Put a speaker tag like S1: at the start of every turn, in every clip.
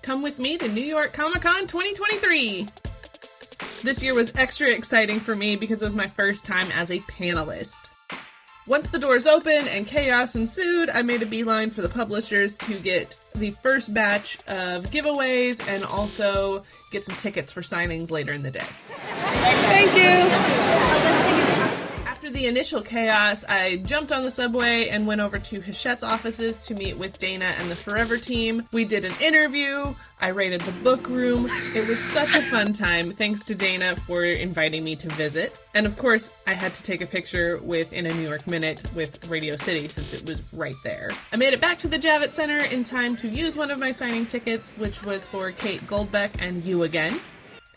S1: come with me to New York Comic Con 2023. This year was extra exciting for me because it was my first time as a panelist. Once the doors opened and chaos ensued, I made a beeline for the publishers to get the first batch of giveaways and also get some tickets for signings later in the day. Thank you! After the initial chaos, I jumped on the subway and went over to Hachette's offices to meet with Dana and the Forever team. We did an interview. I raided the book room. It was such a fun time. Thanks to Dana for inviting me to visit. And of course, I had to take a picture with In a New York Minute with Radio City since it was right there. I made it back to the Javits Center in time to use one of my signing tickets, which was for Kate Goldbeck and You Again.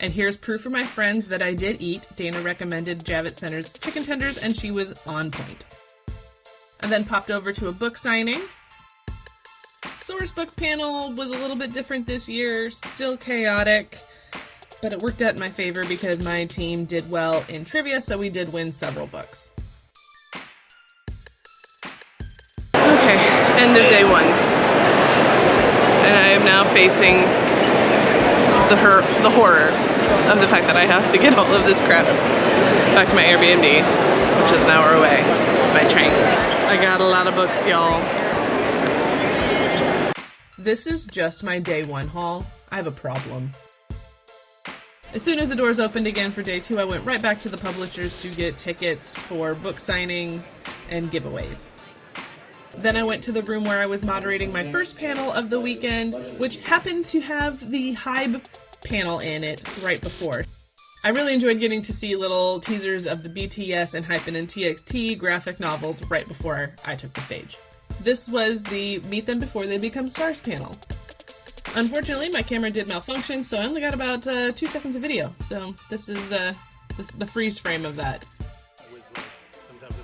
S1: And here's proof for my friends that I did eat. Dana recommended Javits Center's chicken tenders, and she was on point. I then popped over to a book signing. Source Books panel was a little bit different this year, still chaotic, but it worked out in my favor because my team did well in trivia, so we did win several books. Okay, end of day one. And I am now facing the horror of the fact that I have to get all of this crap back to my Airbnb, which is an hour away by train. I got a lot of books, y'all. This is just my day one haul. I have a problem. As soon as the doors opened again for day two, I went right back to the publishers to get tickets for book signings and giveaways. Then I went to the room where I was moderating my first panel of the weekend, which happened to have the Hype panel in it right before. I really enjoyed getting to see little teasers of the BTS and Hyphen and TXT graphic novels right before I took the stage. This was the Meet Them Before They Become Stars panel. Unfortunately, my camera did malfunction, so I only got about 2 seconds of video. So this is the freeze frame of that.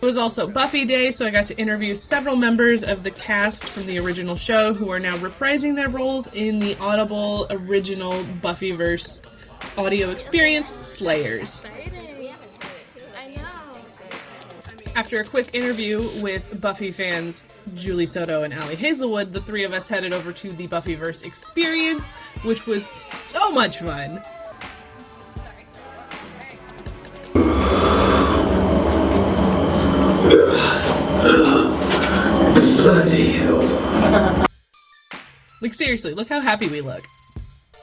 S1: It was also Buffy Day, so I got to interview several members of the cast from the original show who are now reprising their roles in the Audible original Buffyverse audio experience, Slayers. After a quick interview with Buffy fans Julie Soto and Allie Hazelwood, the three of us headed over to the Buffyverse experience, which was so much fun. Bloody hell. Like, seriously, look how happy we look.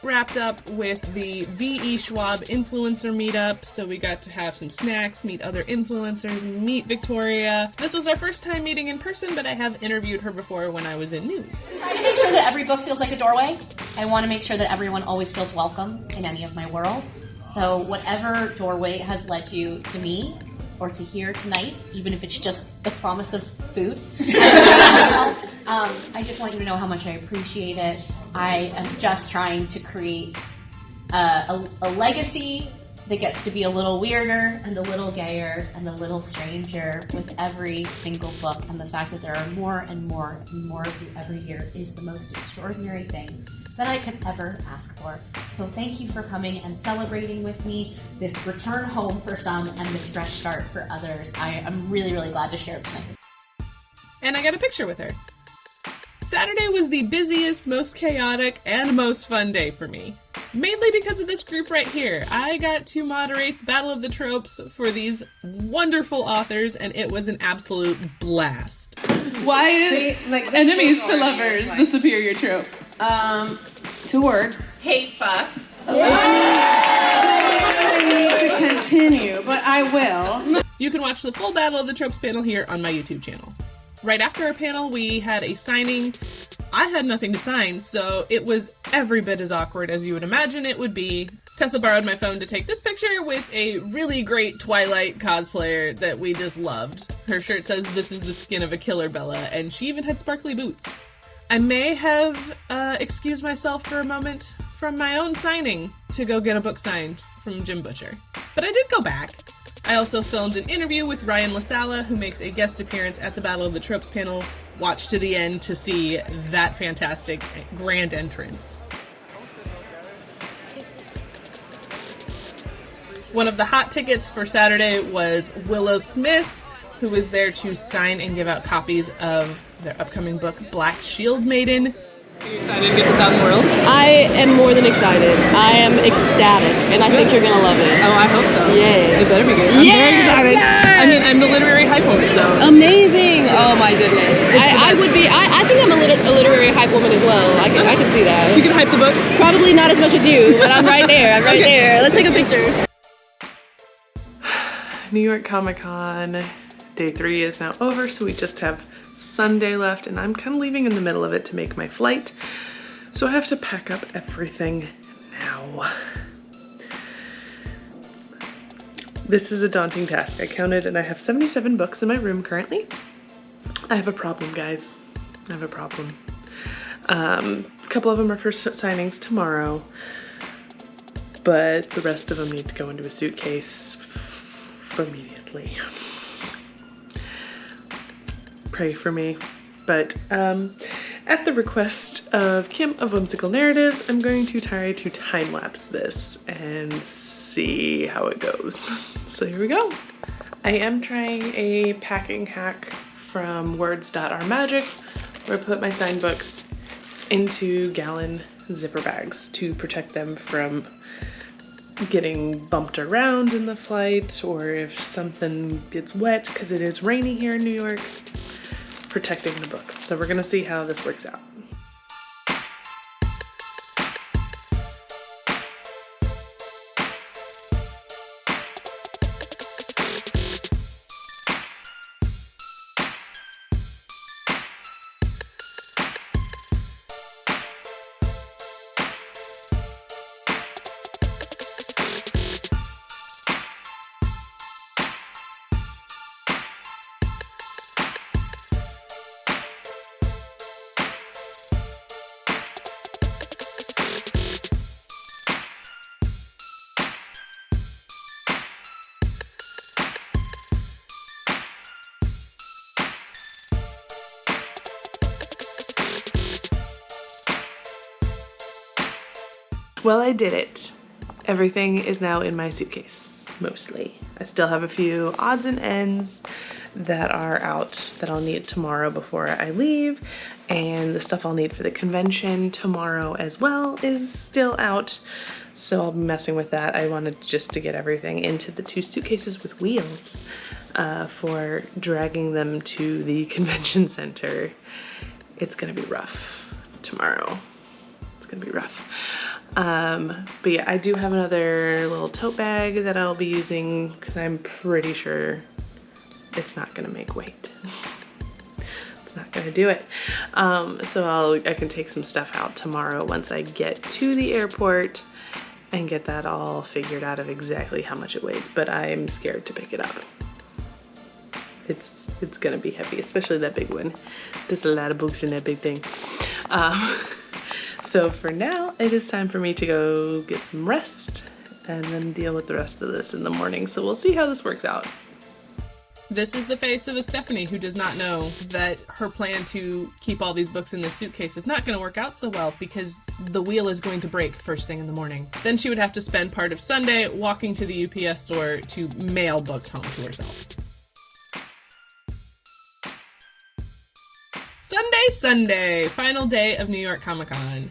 S1: Wrapped up with the V.E. Schwab influencer meetup, so we got to have some snacks, meet other influencers, meet Victoria. This was our first time meeting in person, but I have interviewed her before when I was in news.
S2: I try to make sure that every book feels like a doorway. I want to make sure that everyone always feels welcome in any of my worlds. So whatever doorway has led you to me, or to here tonight, even if it's just the promise of food. I just want you to know how much I appreciate it. I am just trying to create a legacy that gets to be a little weirder and a little gayer and a little stranger with every single book, and the fact that there are more and more and more of you every year is the most extraordinary thing that I could ever ask for. So thank you for coming and celebrating with me this return home for some and this fresh start for others. I'm really, really glad to share it tonight.
S1: And I got a picture with her. Saturday was the busiest, most chaotic, and most fun day for me. Mainly because of this group right here. I got to moderate Battle of the Tropes for these wonderful authors, and it was an absolute blast. Why is enemies to lovers the superior trope?
S3: 2 words.
S1: Hate fuck.
S3: I need to continue, but I will.
S1: You can watch the full Battle of the Tropes panel here on my YouTube channel. Right after our panel, we had a signing. I had nothing to sign, so it was every bit as awkward as you would imagine it would be. Tessa borrowed my phone to take this picture with a really great Twilight cosplayer that we just loved. Her shirt says, "This is the skin of a killer, Bella," and she even had sparkly boots. I may have excused myself for a moment from my own signing to go get a book signed from Jim Butcher. But I did go back. I also filmed an interview with Ryan LaSala, who makes a guest appearance at the Battle of the Tropes panel. Watch to the end to see that fantastic grand entrance. One of the hot tickets for Saturday was Willow Smith, who was there to sign and give out copies of their upcoming book, Black Shield Maiden. Are you excited to get this out in the world?
S4: I am more than excited. I am ecstatic, and I think you're gonna love it.
S1: Oh, I hope so.
S4: Yay.
S1: It better be good. I'm very excited.
S4: Yay.
S1: I mean, I'm the literary hype woman, so.
S4: Amazing. Oh my goodness. I would be, I think I'm a literary hype woman as well. I can see that.
S1: You can hype the books?
S4: Probably not as much as you, but I'm right there. I'm right there. Let's take a picture.
S1: New York Comic Con day 3 is now over, so we just have Sunday left, and I'm kind of leaving in the middle of it to make my flight. So I have to pack up everything now. This is a daunting task. I counted and I have 77 books in my room currently. I have a problem, guys. I have a problem. A couple of them are for signings tomorrow, but the rest of them need to go into a suitcase immediately. Pray for me. But at the request of Kim of Whimsical Narrative, I'm going to try to time-lapse this and see how it goes. So here we go. I am trying a packing hack from words.rmagic where I put my signed books into gallon zipper bags to protect them from getting bumped around in the flight, or if something gets wet because it is rainy here in New York, protecting the books. So we're gonna see how this works out. Well, I did it. Everything is now in my suitcase, mostly. I still have a few odds and ends that are out that I'll need tomorrow before I leave, and the stuff I'll need for the convention tomorrow as well is still out, so I'll be messing with that. I wanted just to get everything into the 2 suitcases with wheels for dragging them to the convention center. It's gonna be rough tomorrow. It's gonna be rough. But yeah, I do have another little tote bag that I'll be using because I'm pretty sure it's not gonna make weight. It's not gonna do it. So I can take some stuff out tomorrow once I get to the airport and get that all figured out of exactly how much it weighs, but I'm scared to pick it up. It's gonna be heavy, especially that big one. There's a lot of books in that big thing. So for now, it is time for me to go get some rest and then deal with the rest of this in the morning. So we'll see how this works out. This is the face of a Stephanie who does not know that her plan to keep all these books in this suitcase is not going to work out so well because the wheel is going to break first thing in the morning. Then she would have to spend part of Sunday walking to the UPS store to mail books home to herself. Sunday, final day of New York Comic Con.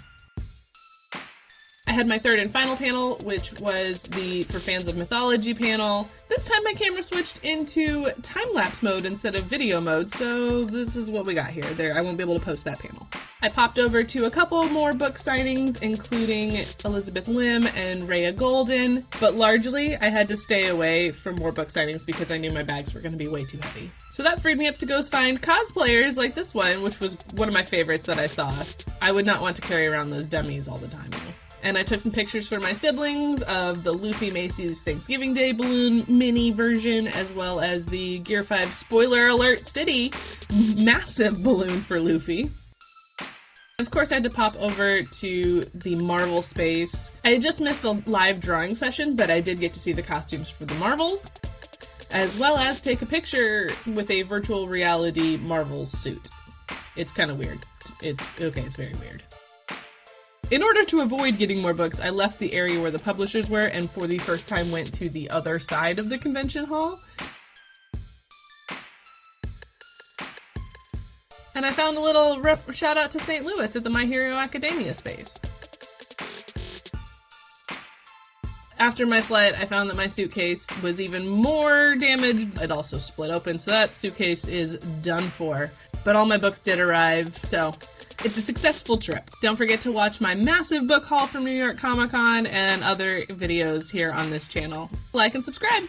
S1: I had my third and final panel, which was the For Fans of Mythology panel. This time my camera switched into time-lapse mode instead of video mode, so this is what we got here. I won't be able to post that panel. I popped over to a couple more book signings, including Elizabeth Lim and Rhea Golden, but largely I had to stay away from more book signings because I knew my bags were going to be way too heavy. So that freed me up to go find cosplayers like this one, which was one of my favorites that I saw. I would not want to carry around those dummies all the time, though. And I took some pictures for my siblings of the Luffy Macy's Thanksgiving Day balloon mini version, as well as the Gear 5 Spoiler Alert City massive balloon for Luffy. Of course, I had to pop over to the Marvel space. I had just missed a live drawing session, but I did get to see the costumes for the Marvels, as well as take a picture with a virtual reality Marvel suit. It's kind of weird. It's very weird. In order to avoid getting more books, I left the area where the publishers were and for the first time went to the other side of the convention hall. And I found a little shout out to St. Louis at the My Hero Academia space. After my flight, I found that my suitcase was even more damaged. It also split open, so that suitcase is done for. But all my books did arrive, so it's a successful trip. Don't forget to watch my massive book haul from New York Comic Con and other videos here on this channel. Like and subscribe!